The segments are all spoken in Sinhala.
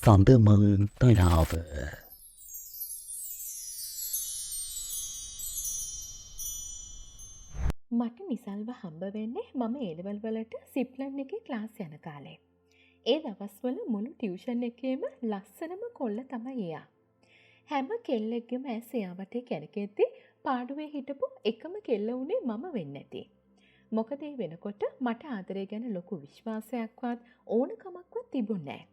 සඳමල් තලාව මට නිසල්ව හම්බ වෙන්නේ මම ඒලවල් වලට සිප්ලන් එකේ ක්ලාස් යන කාලේ. ඒ දවස්වල මුළු ටියුෂන් එකේම ලස්සනම කොල්ල තමයි එයා. හැම කෙල්ලෙක්ගෙම ඇස් එයාවටේ කැරකෙද්දි පාඩුවේ හිටපු එකම කෙල්ල වුණේ මම වෙන්න ඇති. මොකද ඒ වෙනකොට මට ආදරය ගැන ලොකු විශ්වාසයක්වත් ඕනකමක්වත් තිබුණේ නැහැ.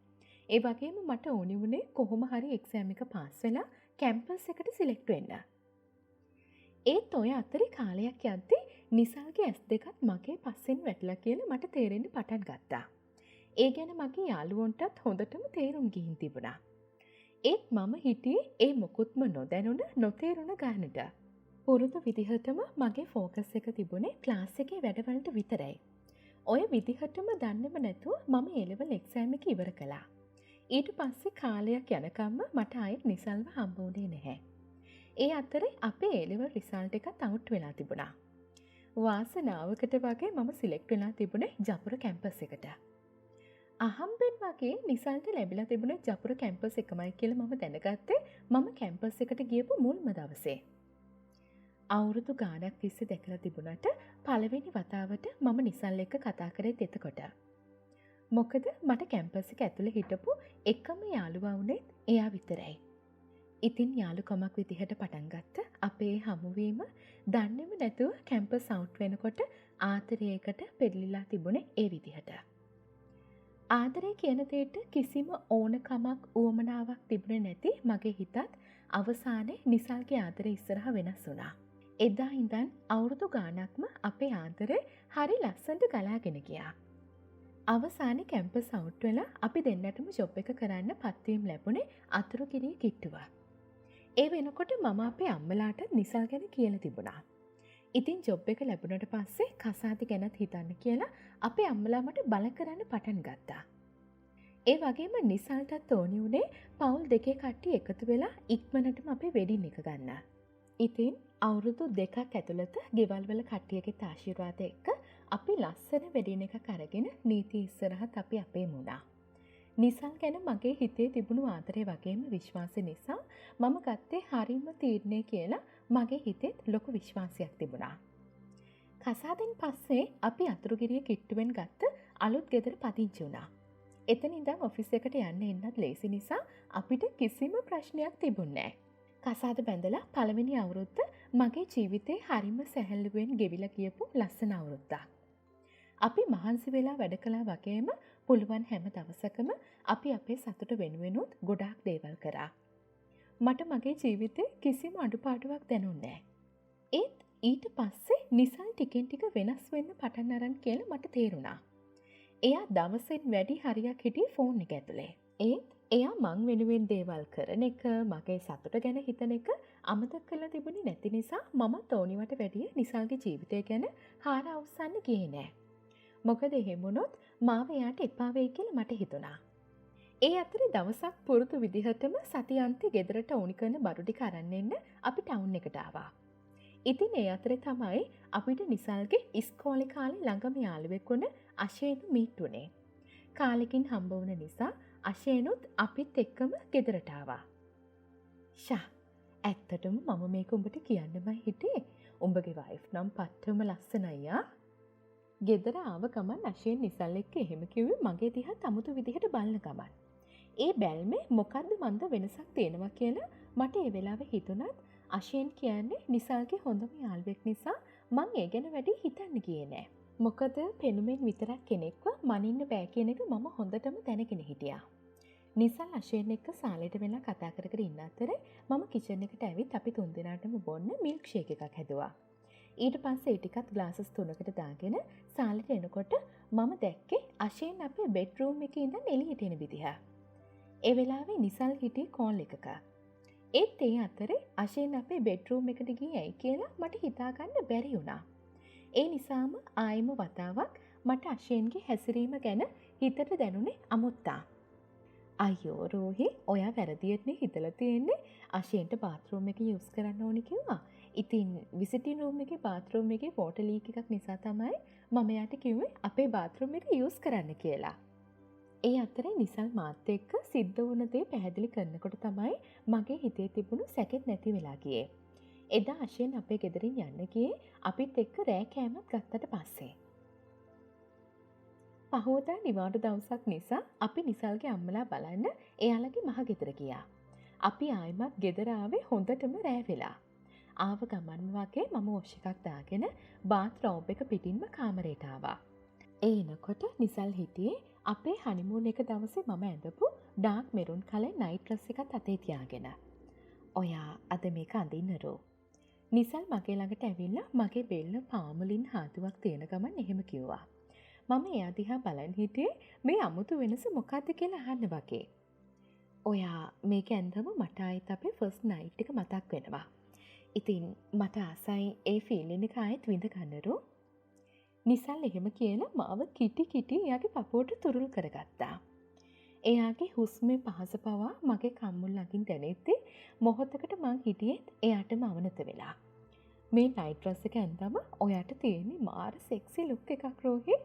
ඒ වගේම මට ඕනි වුණේ කොහොම හරි එක්සෑම් එක පාස් වෙලා කැම්පස් එකට සිලෙක්ට් වෙන්න. ඒත් ඔය අතරේ කාලයක් යද්දී නිසල්ගේ ඇස් දෙකත් මගේ පස්සෙන් වැටලා කියලා මට තේරෙන්න පටන් ගත්තා. ඒ ගැන මගේ යාළුවන්ටත් හොඳටම තේරුම් ගිහින් තිබුණා. ඒත් මම හිටියේ ඒ මොකුත්ම නොදැනුණ නොතේරුණ ගානට. පුරුදු විදිහටම මගේ ෆෝකස් එක තිබුණේ ක්ලාස් එකේ වැඩවලට විතරයි. ඔය විදිහටම දන්නෙම නැතුව මම A-level එක්සෑම් එක ඉවර කළා. ඊට පස්සේ කාලයක් යනකම්ම මට ආයෙත් නිසල්ව හම්බ වුණේ නැහැ. ඒ අතරේ අපේ A-level රිසල්ට් එකත් අවුට් වෙලා තිබුණා. වාසනාවකට වගේ මම සිලෙක්ට් වෙලා තිබුණේ ජපුර කැම්පස් එකට. අහම්බෙන් වගේ නිසල්ට ලැබිලා තිබුණේ ජපුර කැම්පස් එකමයි කියලා මම දැනගත්තේ මම කැම්පස් එකට ගියපු මුල්ම දවසේ. අවුරුදු ගාණක් තිස්සේ දැකලා තිබුණාට පළවෙනි වතාවට මම නිසල් එක්ක කතා කරේත් එතකොට. මොකද මට කැම්පස් එක ඇතුලේ හිටපු එකම යාළුවා වුණේ එයා විතරයි. ඉතින් යාළුකමක් විදිහට පටන් ගත්ත අපේ හමුවීම දන්නේම නැතුව කැම්පස් අවුට් වෙනකොට ආදරයකට පෙරලිලා තිබුණේ ඒ විදිහට. ආදරය කියන දෙයට කිසිම ඕනකමක් උවමනාවක් තිබුණේ නැති මගේ හිතත් අවසානයේ නිසල්ගේ ආදරය ඉස්සරහා වෙනස් වුණා. එදා ඉඳන් අවුරුදු ගාණක්ම අපේ ආදරේ හරි ලස්සනට ගලාගෙන ගියා. අවසානයේ කැම්පස් අවුට් වෙලා අපි දෙන්නටම ජොබ් එක කරන්න පත්වීම් ලැබුණේ අතුරුගිරිය කිට්ටුව. ඒ වෙනකොට මම අපේ අම්මලාට නිසල් ගැන කියලා තිබුණා. ඉතින් ජොබ් එක ලැබුණට පස්සේ කසාති ගැනත් හිතන්න කියලා අපේ අම්මලා මට බල කරන්න පටන් ගත්තා. ඒ වගේම නිසල්ටත් ඕනි වුණේ පවුල් දෙකේ කට්ටිය එකතු වෙලා ඉක්මනටම අපේ වෙඩින් එක ගන්න. ඉතින් අවුරුදු 2ක් ඇතුළත ගෙවල් වල කට්ටියගේ ආශිර්වාද එක්ක අපි ලස්සන වෙඩින් එකක් අරගෙන නීති ඉස්සරහත් අපි අපේ මුණා. නිසල් ගැන මගේ හිතේ තිබුණු ආදරය වගේම විශ්වාසය නිසා මම ගත්තේ හරිම තීරණය කියලා මගේ හිතෙත් ලොකු විශ්වාසයක් තිබුණා. කසාදෙන් පස්සේ අපි අතුරුගිරිය කිට්ටුවෙන් ගත්ත අලුත් ගෙදර පදිංචි වුණා. එතන ඉඳන් ඔෆිස් එකට යන්න එන්නත් ලේසි නිසා අපිට කිසිම ප්‍රශ්නයක් තිබුණේ නැහැ. කසාද බැඳලා පළවෙනි අවුරුද්ද මගේ ජීවිතේ හරිම සැහැල්ලුවෙන් ගෙවිලා ගියපු ලස්සන අවුරුද්දක්. අපි මහන්සි වෙලා වැඩ කළා වගේම පුළුවන් හැම දවසකම අපි අපේ සතුට වෙනුවෙනුත් ගොඩාක් දේවල් කරා. මට මගේ ජීවිතේ කිසිම අඩුපාඩුවක් දැනුන්නේ නැහැ. ඒත් ඊට පස්සේ නිසල් ටිකෙන් ටික වෙනස් වෙන්න පටන් අරන් කියලා මට තේරුණා. එයා දවසෙන් වැඩි හරියක් හිටියේ ෆෝන් එක ඇතුලේ. ඒත් එයා මං වෙනුවෙන් දේවල් කරන එක, මගේ සතුට ගැන හිතන එක අමතක කරලා තිබුණේ නැති නිසා මම තෝනිවට වැඩිය නිසල්ගේ ජීවිතය ගැන හාර අවසන්න ගියේ නෑ. මොකද එහෙම වුණොත් මාව එයාට එපා වෙයි කියලා මට හිතුණා. ඒ අතරේ දවසක් පුරුදු විදිහටම සතියන්තේ ගෙදරට ඕනි කරන බඩු ටික අරන් එන්න අපි ටවුන් එකට ආවා. ඉතින් ඒ අතරේ තමයි අපිට නිසල්ගේ ඉස්කෝලේ කාලේ ළඟම යාළුවෙක් වුණ අශේනු මීට් වුණේ. කාලෙකින් හම්බ වුණ නිසා අශේනුත් අපිත් එක්කම ගෙදරට ආවා. ෂා, ඇත්තටම මම මේක උඹට කියන්නමයි හිටියේ. උඹගේ වයිෆ් නම් පට්ටම ලස්සනයි ආ. ගෙදර ආව ගමන් අශේන් නිසල් එක්ක එහෙම කිව්වේ මගේ දිහා අමුතු විදිහට බලන ගමන්. ඒ බැල්මේ මොකද්ද මන්ද වෙනසක් තියෙනවා කියලා මට ඒ වෙලාවේ හිතුණත් අශේන් කියන්නේ නිසල්ගේ හොඳම යාළුවෙක් නිසා මං ඒ ගැන වැඩි හිතන්න ගියේ නෑ. මොකද පෙනුමෙන් විතරක් කෙනෙක්ව මනින්න බෑ කියන එක මම හොඳටම දැනගෙන හිටියා. නිසල් අශේන් එක්ක සාලෙට වෙලා කතා කර කර ඉන්න අතරේ මම කිචන් එකට ඇවිත් අපි තුන්දෙනාටම බොන්න මිල්ක් ෂේක් එකක් හැදුවා. ඊට පස්සේ ඒ ටිකත් ග්ලාසස් 3කට දාගෙන සාලෙට එනකොට මම දැක්කේ අශේන් අපේ බෙඩ්රූම් එකේ ඉඳන් එළියට එන විදිහ. ඒ වෙලාවේ නිසල් හිටියේ කෝල් එකක. ඒත් ඒ අතරේ අශේන් අපේ බෙඩ්රූම් එකට ගියේ ඇයි කියලා මට හිතා ගන්න බැරි වුණා. ඒ නිසාම ආයෙම වතාවක් මට අශේන්ගේ හැසිරීම ගැන හිතට දැනුනේ අමුත්තා. අයියෝ රෝහි, ඔයා වැරදියටනේ හිතලා තියෙන්නේ. අශේන්ට බාත්රූම් එක යූස් කරන්න ඕනි කිව්වා. ඉතින් විසිටින් රූම් එකේ බාත්රූම් එකේ වෝටර් ලීක් එකක් නිසා තමයි මම එයාට කිව්වේ අපේ බාත්රූම් එක යූස් කරන්න කියලා. ඒ අතරේ නිසල් මාත් එක්ක සිද්ධ වුණ දේ පැහැදිලි කරනකොට තමයි මගේ හිතේ තිබුණු සැකෙත් නැති වෙලා ගියේ. එදා අශයෙන් අපේ ගෙදරින් යන්න ගියේ අපිත් එක්ක රෑ කෑමක් ගත්තට පස්සේ. පහෝදා නිවාඩු දවසක් නිසා අපි නිසල්ගේ අම්මලා බලන්න එයාලගේ මහ ගෙදර ගියා. අපි ආයිමත් ගෙදර ආවේ හොඳටම රෑ වෙලා. ආව ගමන් වගේ මම වොෂ් එකක් දාගෙන බාත් රෝබ් එක පිටින්ම කාමරේට ආවා. ඒ එනකොට නිසල් හිටියේ අපේ හනිමූන් එක දවසේ මම ඇඳපු ඩාර්ක් මෙරුන් කලර් නයිට් ඩ්‍රස් එකත් අතේ තියාගෙන. ඔයා අද මේක අඳින්නරෝ. නිසල් මගේ ළඟට ඇවිල්ලා මගේ බෙල්ල පාමුලින් හාදුවක් තියෙන ගමන් එහෙම කිව්වා. මම එයා දිහා බලන් හිටියේ මේ අමුතු වෙනස මොකක්ද කියලා අහන්න වගේ. ඔයා මේක ඇඳම මට ආයිත් අපේ ෆස්ට් නයිට් එක මතක් වෙනවා. ඉතින් මට ආසයි ඒ ෆීලින් එක ආයෙත් විඳ ගන්නරෝ. නිසල් එහෙම කියලා මාව කිටි එයාගේ පපුවට තුරුල් කරගත්තා. එයාගේ හුස්මේ පහස පවා මගේ කම්මුල් ළඟින් දැනෙද්දී මොහොතකට මං හිටියෙත් එයාටම අවනත වෙලා. මේ නයිට් ඩ්‍රස් එක ඇඳම ඔයාට තියෙන්නේ මාර සෙක්සි ලුක් එකක් රෝහි.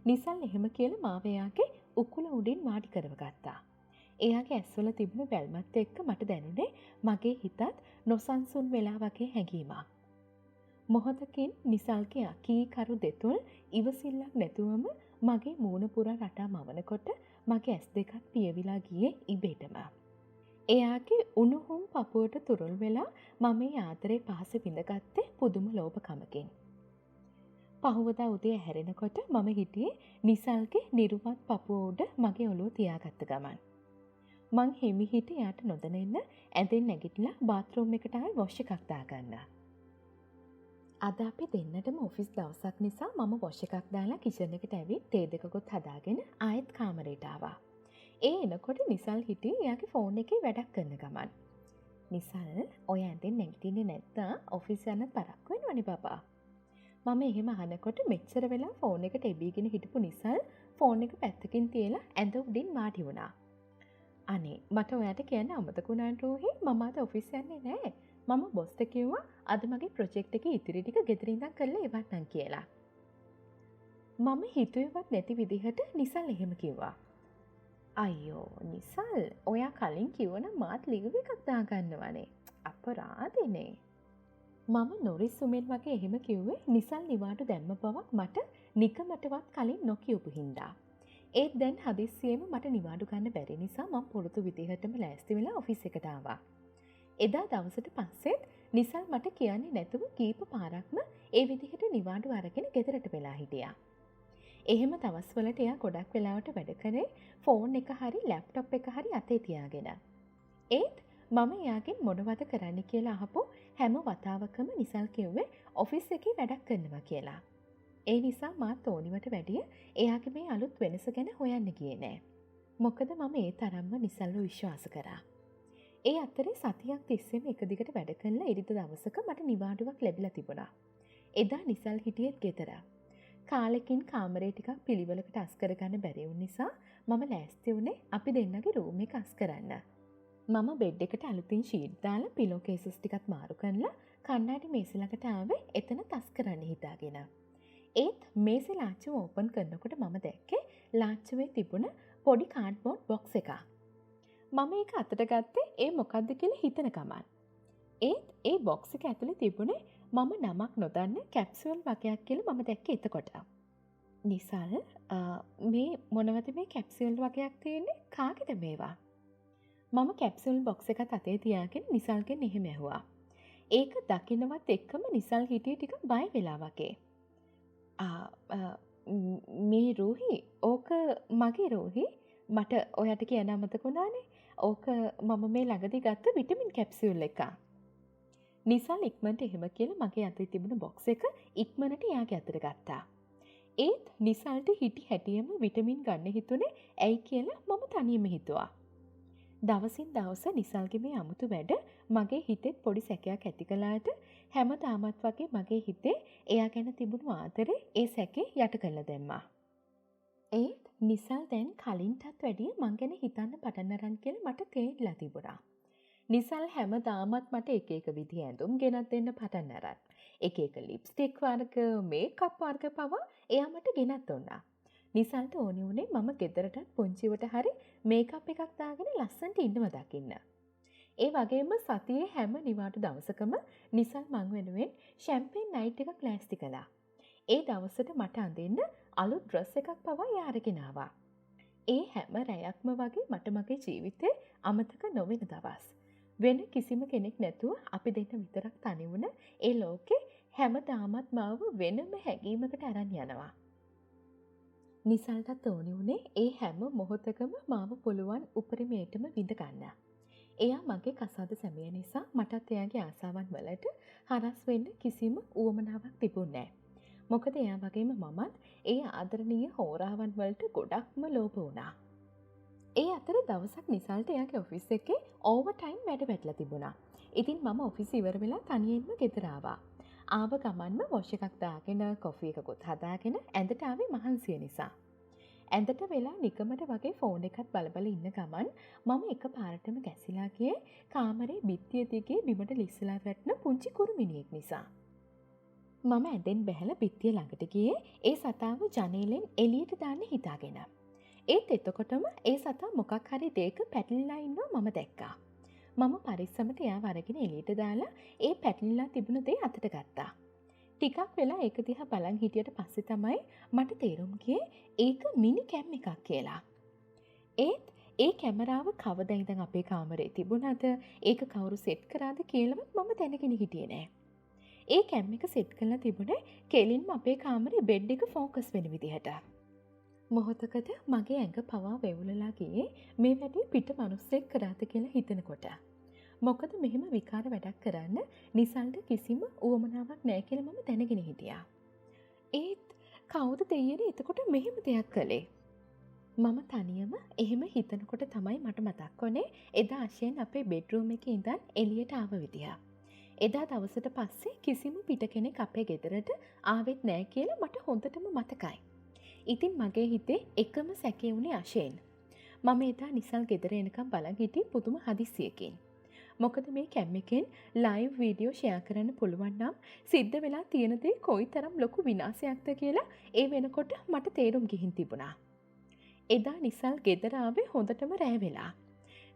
නිසල් එහෙම කියලා මාව එයාගේ උකුල උඩින් වාඩි කරවගත්තා. එයාගේ ඇස්වල තිබුණු බැල්මත් එක්ක මට දැනුනේ මගේ හිතත් නොසන්සුන් වෙලා වගේ හැඟීමක්. මොහොතකින් නිසල්ගේ අකීකරු දෙතුල් ඉවසිල්ලක් නැතුවම මගේ මූණ පුරා රටා මවනකොට මගේ ඇස් දෙකත් පියවිලා ගියේ ඉබේටම. එයාගේ උණුහුම් පපුවට තුරුල් වෙලා මම මේ ආදරේ පහස විඳගත්තේ පුදුම ලෝභකමකින්. පහුවදා උදේ හැරෙනකොට මම හිටියේ නිසල්ගේ නිරුවත් පපුව උඩ මගේ ඔළුව තියාගත්ත ගමන්. මං හිමිහිට එයාට නොදැනෙන්න ඇඳෙන් නැගිටලා බාත්රූම් එකට ආයි වොෂ් එකක් දාගන්න. අද අපි දෙන්නටම ඔෆිස් දවසක් නිසා මම වොෂ් එකක් දාලා කිචන් එකට ඇවිත් තේ දෙකකුත් හදාගෙන ආයෙත් කාමරේට ආවා. ඒ එනකොට නිසල් හිටියේ එයාගේ ෆෝන් එකේ වැඩක් කරන ගමන්. නිසල් ඔය ඇඳෙන් නැගිටින්නේ නැත්නම් ඔෆිස් යන්න පරක්කු වෙනවනේ බබා. මම එහෙම අහනකොට මෙච්චර වෙලා ෆෝන් එකට එබීගෙන හිටපු නිසල් ෆෝන් එක පැත්තකින් තියලා ඇඳ උඩින් වාඩි වුණා. අනේ මට ඔයාට කියන්න අමතක වුණා රෝහි මම අද ඔෆිස් යන්නේ නැහැ. මම බොස්ට කිව්වා අද මගේ ප්‍රොජෙක්ට් එකේ ඉතිරි ටික ගෙදර ඉඳන් කරලා ඉවත්නම් කියලා. මම හිතුවේවත් නැති විදිහට නිසල් එහෙම කිව්වා. අයියෝ නිසල් ඔයා කලින් කිව්වනම් මාත් ලිව් එකක් දාගන්නවනේ. අපරාධනේ. මම නොරිස් සුමෙන් වගේ එහෙම කිව්වේ නිසල් නිවාඩු දැම්ම බවක් මට නිකමටවත් කලින් නොකියපු හින්දා. ඒත් දැන් හදිස්සියෙම මට නිවාඩු ගන්න බැරි නිසා මම පොරොත්තු විදිහටම ලෑස්ති වෙලා ඔෆිස් එකට ආවා. එදා දවසට පස්සෙත් නිසල් මට කියන්නේ නැතුව කීප පාරක්ම ඒ විදිහට නිවාඩු අරගෙන ගෙදරට වෙලා හිටියා. එහෙම දවස්වලට එයා ගොඩක් වෙලාවට වැඩ කරේ ෆෝන් එක හරි ලැප්ටොප් එක හරි අතේ තියාගෙන. ඒත් මම එයාගෙන් මොනවද කරන්න කියලා අහපු හැම වතාවකම නිසල් කිව්වේ ඔෆිස් එකේ වැඩක් කරනවා කියලා. ඒ නිසා මාත් ඕනිවට වැඩිය එයාගේ මේ අලුත් වෙනස ගැන හොයන්න ගියේ නෑ. මොකද මම ඒ තරම්ම නිසල්ව විශ්වාස කරා. ඒ අතරේ සතියක් තිස්සෙම එක දිගට වැඩ කරලා ඉරිද දවසක මට නිවාඩුවක් ලැබිලා තිබුණා. එදා නිසල් හිටියෙත් ගෙදර. කාලෙකින් කාමරේ ටිකක් පිළිවෙලකට අස් කරගන්න බැරි වුන නිසා මම ලෑස්ති වුණේ අපි දෙන්නගේ රූම් එක අස් කරන්න. මම බෙඩ් එකට අලුතින් ෂීට් දාලා පිලෝ කේසස් ටිකත් මාරු කරලා කණ්ණාඩි මේසෙ ළඟට ආවේ එතන තස් කරන්න හිතාගෙන. ඒත් මේසෙ ලාච්චුව ඕපන් කරනකොට මම දැක්කේ ලාච්චුවේ තිබුණ පොඩි කාඩ්බෝඩ් බොක්ස් එකක්. මම ඒක අතට ගත්තේ ඒ මොකක්ද කියලා හිතන ගමන්. ඒත් ඒ බොක්ස් එක ඇතුලේ තිබුණේ මම නමක් නොදන්න කැප්සූල් වගේක් කියලා මම දැක්කේ එතකොට. නිසල් මේ මොනවද මේ කැප්සූල් වගේක් තියෙන්නේ කාගේද මේවා? මම කැප්සූල් බොක්ස් එකත් අතේ තියාගෙන නිසල්ගෙන් එහෙම ඇහුවා. ඒක දකින්නවත් එක්කම නිසල් හිටියේ ටික බය වෙලා වගේ. මේ රෝහි ඕක මගේ රෝහි මට ඔයාට කියන්න අමතක වුණානේ. ඕක මම මේ ළඟදී ගත්ත විටමින් කැප්සියුල් එක. නිසල් ඉක්මනට එහෙම කියලා මගේ අතේ තිබුණ බොක්ස් එක ඉක්මනට එයාගේ අතට ගත්තා. ඒත් නිසල්ට හිටි හැටියෙම විටමින් ගන්න හිතුනේ ඇයි කියලා මම තනියම හිතුවා. දවසින් දවස නිසල්ගේ මේ අමුතු වැඩ මගේ හිතෙත් පොඩි සැකයක් ඇති කළාට හැමදාමත් වගේ මගේ හිතේ එයා ගැන තිබුණු ආදරේ ඒ සැකේ යට කරලා දැම්මා. ඒත් නිසල් දැන් කලින්ටත් වැඩිය මං ගැන හිතන්න පටන් අරන් කියලා මට තේරිලා තිබුණා. නිසල් හැමදාමත් මට එක එක විදිහ ඇඳුම් ගෙනත් දෙන්න පටන් අරන්. එක එක ලිප්ස්ටික් වර්ග, මේකප් වර්ග පවා එයා මට ගෙනත් දුන්නා. නිසල්ට ඕනි වුණේ මම ගෙදරටත් පුංචිවට හරි මේකප් එකක් දාගෙන ලස්සනට ඉන්නව දකින්න. ඒ වගේම සතියේ හැම නිවාඩු දවසකම නිසල් මං වෙනුවෙන් ෂැම්පේන් නයිට් එකක් ලෑස්ති කළා. ඒ දවසට මට අඳින්න අලුත් ඩ්‍රස් එකක් පවා එයා අරගෙන ආවා. ඒ හැම රැයක්ම වගේ මට මගේ ජීවිතේ අමතක නොවෙන දවස්. වෙන කිසිම කෙනෙක් නැතුව අපි දෙන්න විතරක් තනි වුණ ඒ ලෝකේ හැමදාමත් මාව වෙනම හැඟීමකට අරන් යනවා. නිසල්ටත් ඕනි වුණේ ඒ හැම මොහොතකම මාව පුළුවන් උපරිමයටම විඳ ගන්න. එයා මගේ කසාද සැමිය නිසා මටත් එයාගේ ආසාවන් වලට හරස් වෙන්න කිසිම උවමනාවක් තිබුණේ නැහැ. මොකද එයා වගේම මමත් ඒ ආදරණීය හෝරාවන් වලට ගොඩක්ම ලෝභ වුණා. ඒ අතර දවසක් නිසල්ට එයාගේ ඔෆිස් එකේ ඕවර් ටයිම් වැඩ වැටලා තිබුණා. ඉතින් මම ඔෆිස් ඉවර වෙලා තනියෙන්ම ගෙදර ආවා. ආව ගමන්ම වොෂ් එකක් දාගෙන කොෆි එකකුත් හදාගෙන ඇඳට ආවේ මහන්සිය නිසා. ඇඳට වෙලා නිකමට වගේ ෆෝන් එකත් බලබල ඉන්න ගමන් මම එකපාරටම ගැසිලා ගියේ කාමරේ බිත්තිය දිගේ බිමට ලිස්සලා වැටෙන පුංචි කුරුමිනියෙක් නිසා. මම ඇඳෙන් බැහැලා බිත්තිය ළඟට ගියේ ඒ සතාව ජනේලෙන් එළියට දාන්න හිතාගෙන. ඒත් එතකොටම ඒ සතා මොකක් හරි දෙයක පැටලිලා ඉන්නවා මම දැක්කා. මම පරිස්සමට එයාව අරගෙන එළියට දාලා ඒ පැටලිලා තිබුණ දේ අතට ගත්තා. ටිකක් වෙලා ඒක දිහා බලන් හිටියට පස්සේ තමයි මට තේරුම් ගියේ ඒක මිනි කැම් එකක් කියලා. ඒත් ඒ කැමරාව කවදා ඉඳන් අපේ කාමරේ තිබුණාද ඒක කවුරු සෙට් කරාද කියලාවත් මම දැනගෙන හිටියේ නෑ. ඒ කැම් එක සෙට් කරලා තිබුණේ කෙලින්ම අපේ කාමරේ බෙඩ් එක ફોකස් වෙන විදිහට. මොහොතකට මගේ ඇඟ පවා වෙවුලලා ගියේ මේ වැඩේ පිට මිනිස්සෙක් කරාද කියලා හිතනකොට. මොකද මෙහෙම විකාර වැඩක් කරන්න නිසල්ට කිසිම උවමනාවක් නැහැ කියලා මම දැනගෙන හිටියා. ඒත් කවුද දෙයියනේ එතකොට මෙහෙම දෙයක් කළේ? මම තනියම එහෙම හිතනකොට තමයි මට මතක් වුණේ එදා අශයෙන් අපේ බෙඩ්රූම් එකේ ඉඳන් එළියට ආව විදිය. එදා දවසට පස්සේ කිසිම පිට කෙනෙක් අපේ ගෙදරට ආවෙත් නැහැ කියලා මට හොඳටම මතකයි. ඉතින් මගේ හිතේ එකම සැකේ වුණේ අශයෙන්. මම එදා නිසල් ගෙදර එනකම් බලන් හිටියේ පුදුම හදිස්සියකින්. මොකද මේ කැම් එකෙන් ලයිව් වීඩියෝ ෂෙයා කරන්න පුළුවන් නම් සිද්ධ වෙලා තියෙන දේ කොයිතරම් ලොකු විනාශයක්ද කියලා ඒ වෙනකොට මට තේරුම් ගිහින් තිබුණා. එදා නිසල් ගෙදර ආවේ හොඳටම රෑ වෙලා.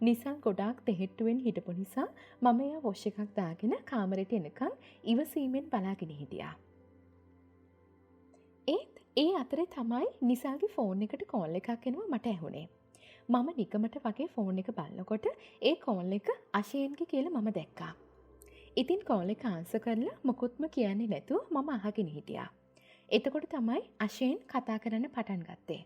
නිසල් ගොඩාක් තෙහෙට්ටුවෙන් හිටපු නිසා මම එයා වොෂ් එකක් දාගෙන කාමරෙට එනකන් ඉවසීමෙන් බලාගෙන හිටියා. ඒත් ඒ අතරේ තමයි නිසල්ගේ ෆෝන් එකට කෝල් එකක් එනවා මට ඇහුනේ. මම නිකමට වගේ ෆෝන් එක බලනකොට ඒ කෝල් එක අශයෙන්ගේ කියලා මම දැක්කා. ඉතින් කෝල් එක ආන්සර් කරලා මොකුත්ම කියන්නේ නැතුව මම අහගෙන හිටියා. එතකොට තමයි අශයෙන් කතා කරන්න පටන් ගත්තේ.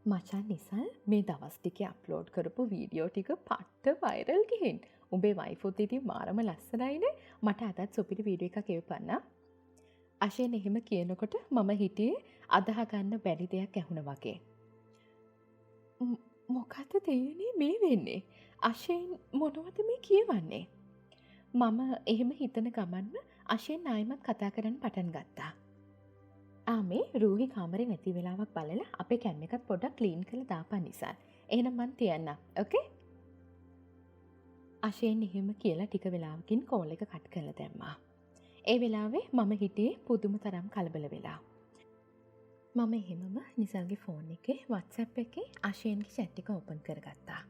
මචන් නිසල් මේ දවස් ටිකේ අප්ලෝඩ් කරපු වීඩියෝ ටික පට්ට වයිරල් ගිහින්. උඹේ වයිෆුත් ඉතින් මාරම ලස්සනයිනේ. මට අදත් සුපිරි වීඩියෝ එකක් එවපන්න. අශයෙන් එහෙම කියනකොට මම හිටියේ අදහ ගන්න බැරි දෙයක් ඇහුණා වගේ. මොකද දෙයනේ මේ වෙන්නේ? අශයෙන් මොනවද මේ කියවන්නේ? මම එහෙම හිතන ගමන්ම අශයෙන් ආයිමත් කතා කරන්න පටන් ගත්තා. මේ රූහි කාමරේ නැති වෙලාවක් බලලා අපේ කැම් එකත් පොඩ්ඩක් ක්ලීන් කරලා දාපන් නිසා. එහෙනම් මං තියන්නම්. ඕකේ? අශයෙන් එහෙම කියලා ටික වෙලාවකින් කෝල් එක කට් කරලා දැම්මා. ඒ වෙලාවේ මම හිටියේ පුදුම තරම් කලබල වෙලා. මම එහෙමම නිසල්ගේ ෆෝන් එකේ WhatsApp එකේ අශයෙන්ගේ chat එක ඕපන් කරගත්තා.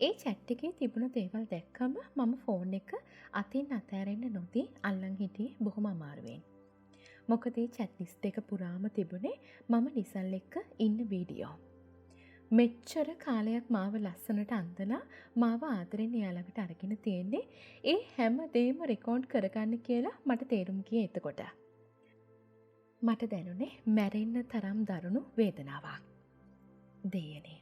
ඒ chat එකේ තිබුණ දේවල් දැක්කම මම ෆෝන් එක අතින් අතෑරෙන්න නොදී අල්ලන් හිටියේ බොහොම අමාරුවෙන්. මොකද ඒ chat list එක පුරාම තිබුණේ මම නිසල් එක්ක ඉන්න වීඩියෝ. මෙච්චර කාලයක් මාව ලස්සනට අන්දලා මාව ආදරෙන් එයාලකට අරගෙන තියෙන්නේ ඒ හැම දෙයක්ම රෙකෝඩ් කරගන්න කියලා මට තේරුම් ගියේ එතකොට. මට දැනුනේ මැරෙන්න තරම් දරුණු වේදනාවක්. දෙයනේ.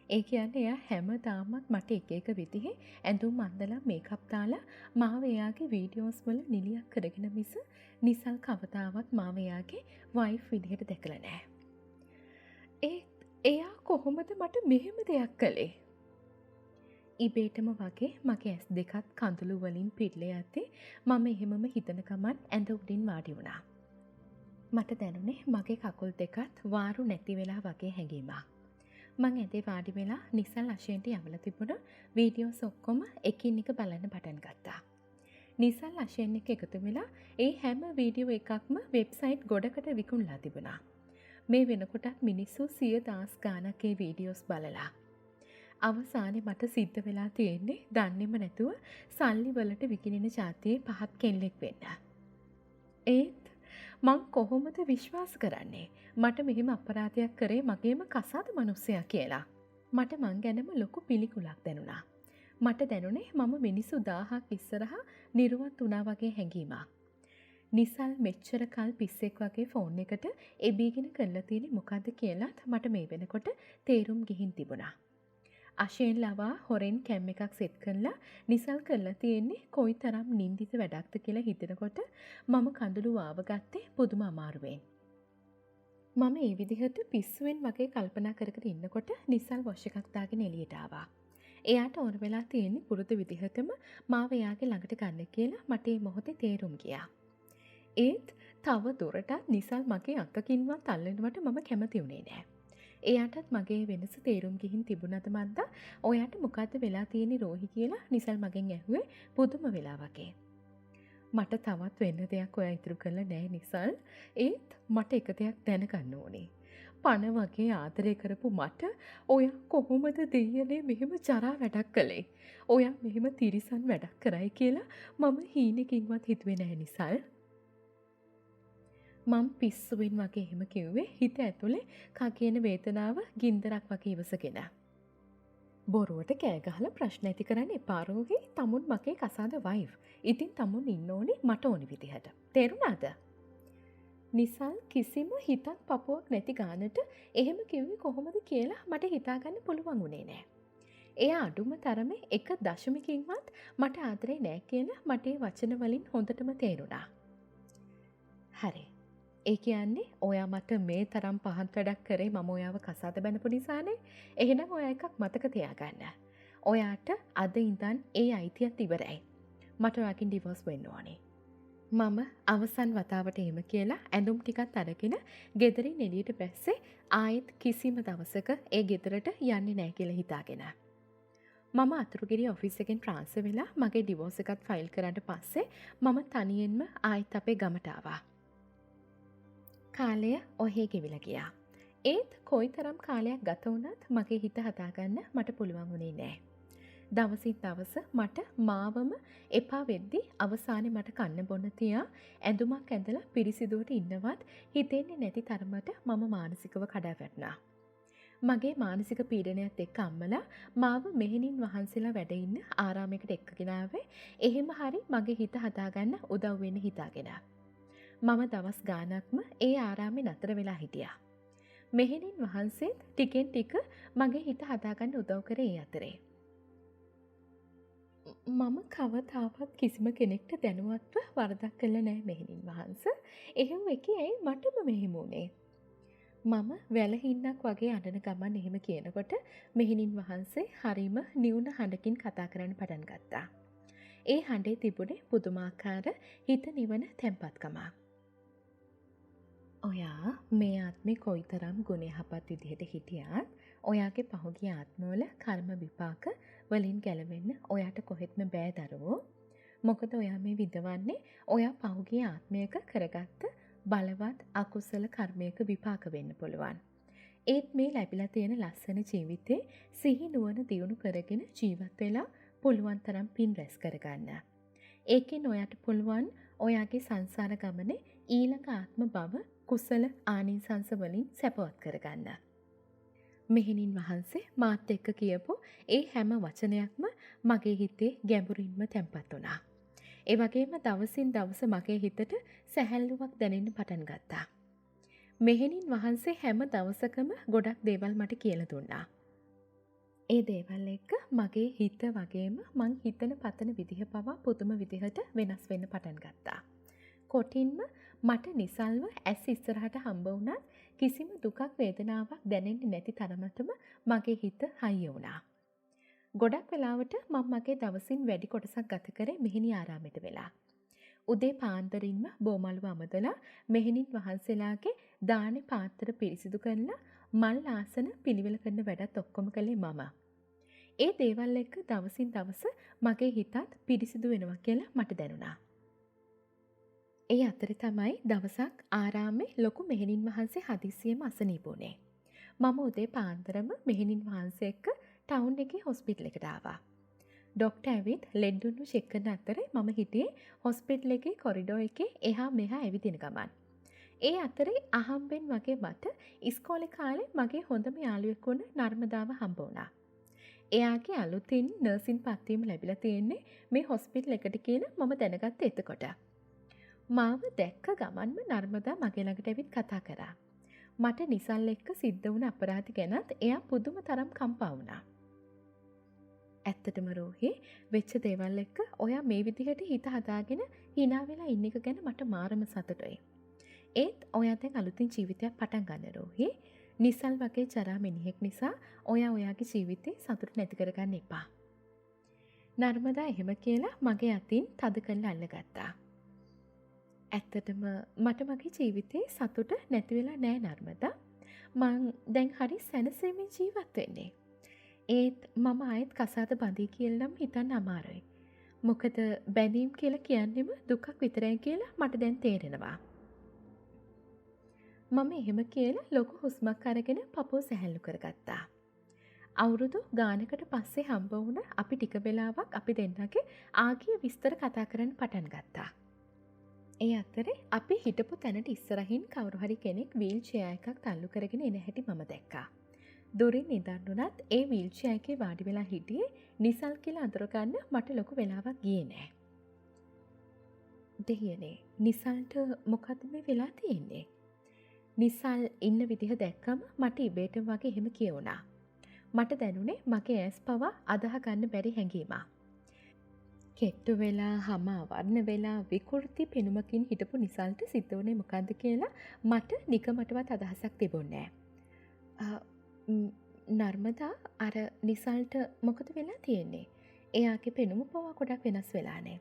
ඒ කියන්නේ එයා හැමදාමත් මට එක එක විදිහේ ඇඳුම් අඳලා මේකප් දාලා මාව එයාගේ වීඩියෝස් වල නිලියක් කරගෙන මිස නිසල් කවදාවත් මාව එයාගේ වයිෆ් විදිහට දැකලා නැහැ. එයා කොහොමද මට මෙහෙම දෙයක් කළේ? ඉබේටම වගේ මගේ ඇස් දෙකත් කඳුළු වලින් පිරලා යද්දී මම එහෙමම හිතන ගමන් ඇඳ උඩින් වාඩි වුණා. මට දැනුනේ මගේ කකුල් දෙකත් වාරු නැති වෙලා වගේ හැඟීමක්. මං ඇඳේ වාඩි වෙලා නිසල් අශයෙන්ට යවලා තිබුණ වීඩියෝස් ඔක්කොම එකින් එක බලන්න පටන් ගත්තා. නිසල් අශයෙන් එක්ක එකතු වෙලා ඒ හැම වීඩියෝ එකක්ම වෙබ්සයිට් ගොඩකට විකුණලා තිබුණා. මේ වෙනකොටත් මිනිස්සු 100,000 ගාණක් ඒ වීඩියෝස් බලලා. අවසානයේ මට සිද්ධ වෙලා තියෙන්නේ දන්නේම නැතුව සල්ලි වලට විකිනෙන જાතියේ පහත් කෙල්ලෙක් වෙන්න. ඒත් මං කොහොමද විශ්වාස කරන්නේ මට මෙහෙම අපරාධයක් කරේ මගේම කසාද මිනිස්සයා කියලා. මට මං ගැනම ලොකු පිළිකුලක් දැනුණා. මට දැනුනේ මම මිනිස්සු 1000ක් ඉස්සරහා නිර්වත් වුණා වගේ හැඟීමක්. නිසල් මෙච්චර කල් පිස්සෙක් වගේ ෆෝන් එකට එබීගෙන කරලා තියෙන්නේ මොකද්ද කියලාත් මට මේ වෙනකොට තේරුම් ගිහින් තිබුණා. අශේන් ලවා හොරෙන් කැම් එකක් සෙට් කරලා නිසල් කරලා තියෙන්නේ කොයිතරම් නින්දිත වැඩක්ද කියලා හිතනකොට මම කඳුළු වාව ගත්තේ පුදුම අමාරුවෙන්. මම ඒ විදිහට පිස්සුවෙන් වගේ කල්පනා කර කර ඉන්නකොට නිසල් වොෂ් එකක් දාගෙන එළියට ආවා. එයාට ඕන වෙලා තියෙන්නේ පුරුදු විදිහටම මාව එයාගේ ළඟට ගන්න කියලා මට මේ මොහොතේ තේරුම් ගියා. ඒත් තව දුරටත් නිසල් මගේ අතකින්වත් අල්ලනවට මම කැමති වුණේ නෑ. එයාටත් මගේ වෙනස තේරුම් ගිහින් තිබුණද මන්ද ඔයාට මොකද්ද වෙලා තියෙන්නේ රෝහි කියලා නිසල් මගෙන් ඇහුවේ පුදුම වෙලා වගේ. මට තවත් වෙන්න දෙයක් ඔයා ඉතුරු කරලා නෑ නිසල්. ඒත් මට එක දෙයක් දැනගන්න ඕනේ. පණ වගේ ආදරය කරපු මට ඔයා කොහොමද දෙයියනේ මෙහෙම ජරා වැඩක් කළේ? ඔයා මෙහෙම තිරිසන් වැඩක් කරයි කියලා මම හීනකින්වත් හිතුවේ නෑ නිසල්. මං පිස්සුවෙන් වගේ එහෙම කිව්වේ හිත ඇතුලේ කකින වේදනාව ගින්දරක් වගේ ඉවසගෙන. බොරුවට කෑ ගහලා ප්‍රශ්න ඇති කරන්න එපා රෝහි. තමුන් මගේ කසාද වයිෆ්. ඉතින් තමුන් ඉන්න ඕනේ මට ඕනි විදිහට. තේරුණාද? නිසල් කිසිම හිතක් පපුවක් නැති ගානට එහෙම කිව්වේ කොහොමද කියලා මට හිතාගන්න පුළුවන් වුණේ නෑ. එයා අඩුම තරමේ එක දශමිකින්වත් මට ආදරේ නෑ කියලා මට ඒ වචන වලින් හොඳටම තේරුණා. හරි. ඒ කියන්නේ ඔයා මට මේ තරම් පහත් වැඩක් කරේ මම ඔයාව කසාද බැනපු නිසානේ. එහෙනම් ඔයා එකක් මතක තියාගන්න. ඔයාට අද ඉඳන් ඒ අයිතියත් ඉවරයි. මට ඔයාකින් ඩිවෝස් වෙන්න ඕනේ. මම අවසන් වතාවට එහෙම කියලා ඇඳුම් ටිකත් අරගෙන ගෙදරින් එළියට බැස්සේ ආයෙත් කිසිම දවසක ඒ ගෙදරට යන්නේ නැහැ කියලා හිතාගෙන. මම අතුරුගිරිය ඔෆිස් එකෙන් ට්‍රාන්ස්ෆර් වෙලා මගේ ඩිවෝස් එකත් ෆයිල් කරාට පස්සේ මම තනියෙන්ම ආයෙත් අපේ ගමට ආවා. කාලය ඔහේ ගෙවිලා ගියා. ඒත් කොයිතරම් කාලයක් ගත වුණත් මගේ හිත හදාගන්න මට පුළුවන් වුණේ නෑ. දවසින් දවස මට මාවම එපා වෙද්දි අවසානයේ මට කන්න බොන්න තියා ඇඳුමක් ඇඳලා පිරිසිදුවට ඉන්නවත් හිතෙන්නේ නැති තරමට මම මානසිකව කඩා වැටුණා. මගේ මානසික පීඩනයත් එක්ක අම්මලා මාව මෙහෙණින් වහන්සේලා වැඩ ඉන්න ආරාමයකට එක්කගෙන ආවේ එහෙම හරි මගේ හිත හදාගන්න උදව් වෙන්න හිතාගෙන. මම දවස් ගානක්ම ඒ ආරාමේ නතර වෙලා හිටියා. මෙහෙණින් වහන්සේත් ටිකෙන් ටික මගේ හිත හදාගන්න උදව් කරේ ඒ අතරේ. මම කවදාවත් කිසිම කෙනෙක්ට දැනුවත්ව වරදක් කළා නෑ මෙහෙණින් වහන්සේ. එහෙම එකේ ඇයි මටම මෙහෙම වුනේ? මම වැලහින්නක් වගේ අඬන ගමන් එහෙම කියනකොට මෙහෙණින් වහන්සේ හරීම නිවුන හඬකින් කතා කරන්න පටන් ගත්තා. ඒ හඬේ තිබුණේ පුදුමාකාර හිත නිවන තැම්පත්කමක්. ඔයා මේ ආත්මේ කොයිතරම් ගුණ යහපත් විදිහට හිටියත් ඔයාගේ පහුගිය ආත්මවල කර්ම විපාක වලින් ගැලවෙන්න ඔයාට කොහෙත්ම බෑ දරුවෝ. මොකද ඔයා මේ විඳවන්නේ ඔයා පහුගිය ආත්මයක කරගත්ත බලවත් අකුසල කර්මයක විපාක වෙන්න පුළුවන්. ඒත් මේ ලැබිලා තියෙන ලස්සන ජීවිතේ සිහි නුවණ දියුණු කරගෙන ජීවත් වෙලා පුළුවන් තරම් පින් රැස් කරගන්න. ඒකෙන් ඔයාට පුළුවන් ඔයාගේ සංසාර ගමනේ ඊළඟ ආත්ම භව කුසල ආනිසංස වලින් සැපවත් කරගන්න. මෙහෙණින් වහන්සේ මාත් එක්ක කියපු ඒ හැම වචනයක්ම මගේ හිතේ ගැඹුරින්ම තැම්පත් වුණා. ඒ වගේම දවසින් දවස මගේ හිතට සැහැල්ලුවක් දැනෙන්න පටන් ගත්තා. මෙහෙණින් වහන්සේ හැම දවසකම ගොඩක් දේවල් මට කියලා දුන්නා. ඒ දේවල් එක්ක මගේ හිත වගේම මං හිතන පතන විදිහ පවා පුදුම විදිහට වෙනස් වෙන්න පටන් ගත්තා. කොටින්ම මට නිසල්ව ඇස් ඉස්සරහට හම්බ වුණත් කිසිම දුකක් වේදනාවක් දැනෙන්නේ නැති තරමටම මගේ හිත හයිය වුණා. ගොඩක් වෙලාවට මම මගේ දවසින් වැඩි කොටසක් ගත කරේ මෙහෙණි ආරාමයට වෙලා. උදේ පාන්දරින්ම බෝමළුව අමතලා මෙහෙණින් වහන්සේලාගේ දානේ පාත්‍ර පිරිසිදු කරලා මල් ආසන පිළිවෙල කරන වැඩත් ඔක්කොම කළේ මම. ඒ දේවල් එක්ක දවසින් දවස මගේ හිතත් පිරිසිදු වෙනවා කියලා මට දැනුණා. ඒ අතර තමයි දවසක් ආරාමේ ලොකු මෙහෙණින් වහන්සේ හදිසියෙම අසනීප වුණේ. මම උදේ පාන්දරම මෙහෙණින් වහන්සේ එක්ක ටවුන් එකේ හොස්පිටල් එකට ආවා. ඩොක්ටර් ඇවිත් ලෙඩ්ඩුන්ව චෙක් කරන අතරේ මම හිටියේ හොස්පිටල් එකේ කොරිඩෝ එකේ එහා මෙහා ඇවිදින ගමන්. ඒ අතරේ අහම්බෙන් වගේ මට ඉස්කෝලේ කාලේ මගේ හොඳම යාළුවෙක් වුණ නර්මදාව හම්බ වුණා. එයාගේ අලුතින් නර්සින් පත්වීම ලැබිලා තියෙන්නේ මේ හොස්පිටල් එකට කියලා මම දැනගත්තේ එතකොට. මාව දැක්ක ගමන්ම නර්මදා මගේ ළඟට ඇවිත් කතා කරා. මට නිසල් එක්ක සිද්ධ වුණ අපරාධ ගැනත් එයා පුදුම තරම් කම්පා වුණා. ඇත්තටම රෝහි වෙච්ච දේවල් එක්ක ඔයා මේ විදිහට හිත හදාගෙන hina වෙලා ඉන්න එක ගැන මට මාරම සතුටුයි. ඒත් ඔයා දැන් අලුතින් ජීවිතයක් පටන් ගන්න රෝහි. නිසල් වගේ ජරා මිනිහෙක් නිසා ඔයා ඔයාගේ ජීවිතේ සතුට නැති කරගන්න එපා. නර්මදා එහෙම කියලා මගේ අතින් තද කරලා අල්ලගත්තා. ඇත්තටම මට මගේ ජීවිතේ සතුට නැති වෙලා නෑ නර්මදා. මං දැන් හරි සැනසීමෙන් ජීවත් වෙන්නේ. ඒත් මම ආයෙත් කසාද බඳී කියලා නම් හිතන්න අමාරුයි. මොකද බැඳීම් කියලා කියන්නේම දුකක් විතරයි කියලා මට දැන් තේරෙනවා. මම එහෙම කියලා ලොකු හුස්මක් අරගෙන පපුව සැහැල්ලු කරගත්තා. අවුරුදු ගානකට පස්සේ හම්බ වුණ අපි ටික වෙලාවක් අපි දෙන්නගේ ආගිය විස්තර කතා කරන්න පටන් ගත්තා. ඒ අතරේ අපි හිටපු තැනට ඉස්සරහින් කවුරු හරි කෙනෙක් වීල් චෙයා එකක් තල්ලු කරගෙන එන හැටි මම දැක්කා. දුරින් ඉඳන්නුනත් ඒ වීල් චෙයා එකේ වාඩි වෙලා හිටියේ නිසල් කියලා අඳුර ගන්න මට ලොකු වෙලාවක් ගියේ නෑ. දෙහියනේ නිසල්ට මොකද්ද මේ වෙලා තියෙන්නේ? නිසල් ඉන්න විදිහ දැක්කම මට ඉබේටම වගේ එහෙම කියවුණා. මට දැනුනේ මගේ ඇස් පවා අදහ ගන්න බැරි හැඟීමක්. කෙට්ටු වෙලා හැම අවර්ණ වෙලා විකෘති පෙනුමකින් හිටපු නිසල්ට සිද්ධ වුණේ මොකද්ද කියලා මට නිකමටවත් අදහසක් තිබුණේ නෑ. නර්මදා අර නිසල්ට මොකද වෙලා තියෙන්නේ? එයාගේ පෙනුම පවා ගොඩක් වෙනස් වෙලානේ.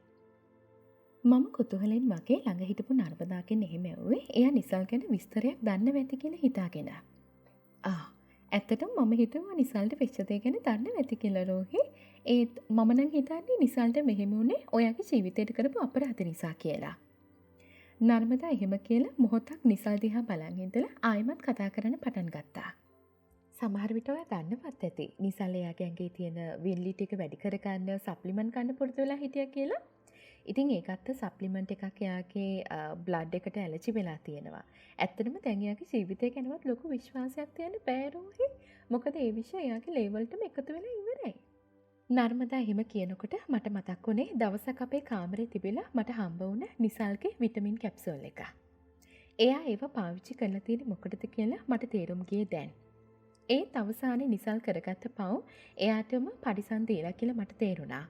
මම කුතුහලෙන් වගේ ළඟ හිටපු නර්මදාගෙන් එහෙම ඇහුවේ එයා නිසල් ගැන විස්තරයක් දන්නව ඇති කියලා හිතාගෙන. ඇත්තටම මම හිතුවා නිසල්ට වෙච්ච දේ ගැන දන්නව ඇති කියලා රෝහි. ඒත් මම නම් හිතන්නේ නිසල්ට මෙහෙම වුණේ ඔයාගේ ජීවිතයට කරපු අපරාධ නිසා කියලා. නර්මදා එහෙම කියලා මොහොතක් නිසල් දිහා බලන් ඉඳලා ආයෙමත් කතා කරන්න පටන් ගත්තා. සමහර විට ඔයා දන්නවත් ඇති නිසල් එයාගේ ඇඟේ තියෙන විල්ලි ටික වැඩි කරගන්න සප්ලිමන්ට් ගන්න පුරුදු වෙලා හිටියා කියලා. ඉතින් ඒකත් සප්ලිමන්ට් එකක් එයාගේ බ්ලඩ් එකට ඇලර්ජි වෙලා තියෙනවා. ඇත්තටම දැන් එයාගේ ජීවිතය ගැනවත් ලොකු විශ්වාසයක් තියන්න බෑ රෝහි. මොකද ඒ විෂය එයාගේ ලේවල්ටම එකතු වෙලා ඉවරයි. නර්මදා එහෙම කියනකොට මට මතක් වුණේ දවසක් අපේ කාමරේ තිබිලා මට හම්බ වුණ නිසල්ගේ විටමින් කැප්සූල් එක. එයා ඒව පාවිච්චි කරලා තියෙන්නේ මොකටද කියලා මට තේරුම් ගියේ දැන්. ඒත් අවසානයේ නිසල් කරගත්ත පව් එයාටම පරිසම් දීලා කියලා මට තේරුණා.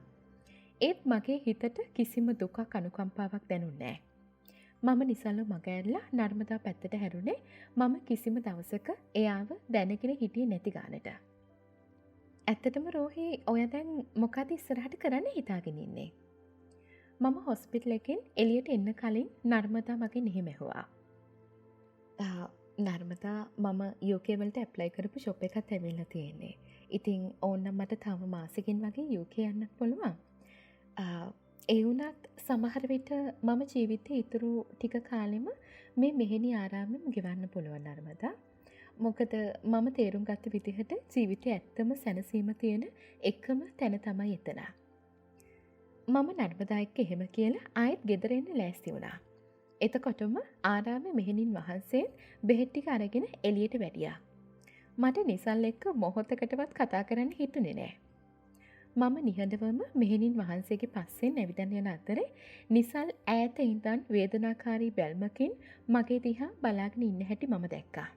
ඒත් මගේ හිතට කිසිම දුකක් අනුකම්පාවක් දැනුන්නේ නෑ. මම නිසල්ව මග ඇරලා නර්මදා පැත්තට හැරුණේ මම කිසිම දවසක එයාව දැනගෙන හිටියේ නැති ගානට. ඇත්තටම රෝහි ඔය දැන් මොකද ඉස්සරහට කරන්න හිතාගෙන ඉන්නේ? මම හොස්පිටල් එකෙන් එළියට එන්න කලින් නර්මදා මගෙන් එහෙම ඇහුවා. නර්මදා මම UK වලට ඇප්ලයි කරපු ෂොප් එකක් ඇවිල්ලා තියෙන්නේ. ඉතින් ඕනනම් මට තව මාසෙකින් වගේ UK යන්නත් පුළුවන්. ඒ වුණත් සමහර විට මම ජීවිතේ ඉතුරු ටික කාලෙම මේ මෙහෙණි ආරාමෙම ගෙවන්න පුළුවන් නර්මදා. මොකද මම තේරුම් ගත්ත විදිහට ජීවිතේ ඇත්තම සැනසීම තියෙන එකම තැන තමයි එතන. මම නර්මදා එක්ක එහෙම කියලා ආයෙත් ගෙදර එන්න ලෑස්ති වුණා. එතකොටම ආරාමේ මෙහෙණින් වහන්සේත් බෙහෙත් ටික අරගෙන එළියට වැඩියා. මට නිසල් එක්ක මොහොතකටවත් කතා කරන්න හිතුනේ නෑ. මම නිහඬවම මෙහෙණින් වහන්සේගේ පස්සෙන් ඇවිදන් යන අතරේ නිසල් ඈත ඉඳන් වේදනාකාරී බැල්මකින් මගේ දිහා බලාගෙන ඉන්න හැටි මම දැක්කා.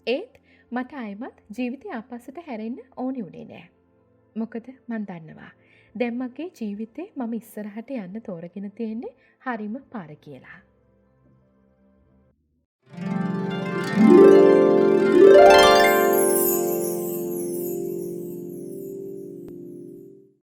ඒත් මට ආයෙමත් ජීවිතය ආපස්සට හැරෙන්න ඕනි උනේ නෑ. මොකද මන් දන්නවා දැන් මගේ ජීවිතේ මම ඉස්සරහට යන්න තෝරගෙන තියෙන්නේ හරිම පාර කියලා.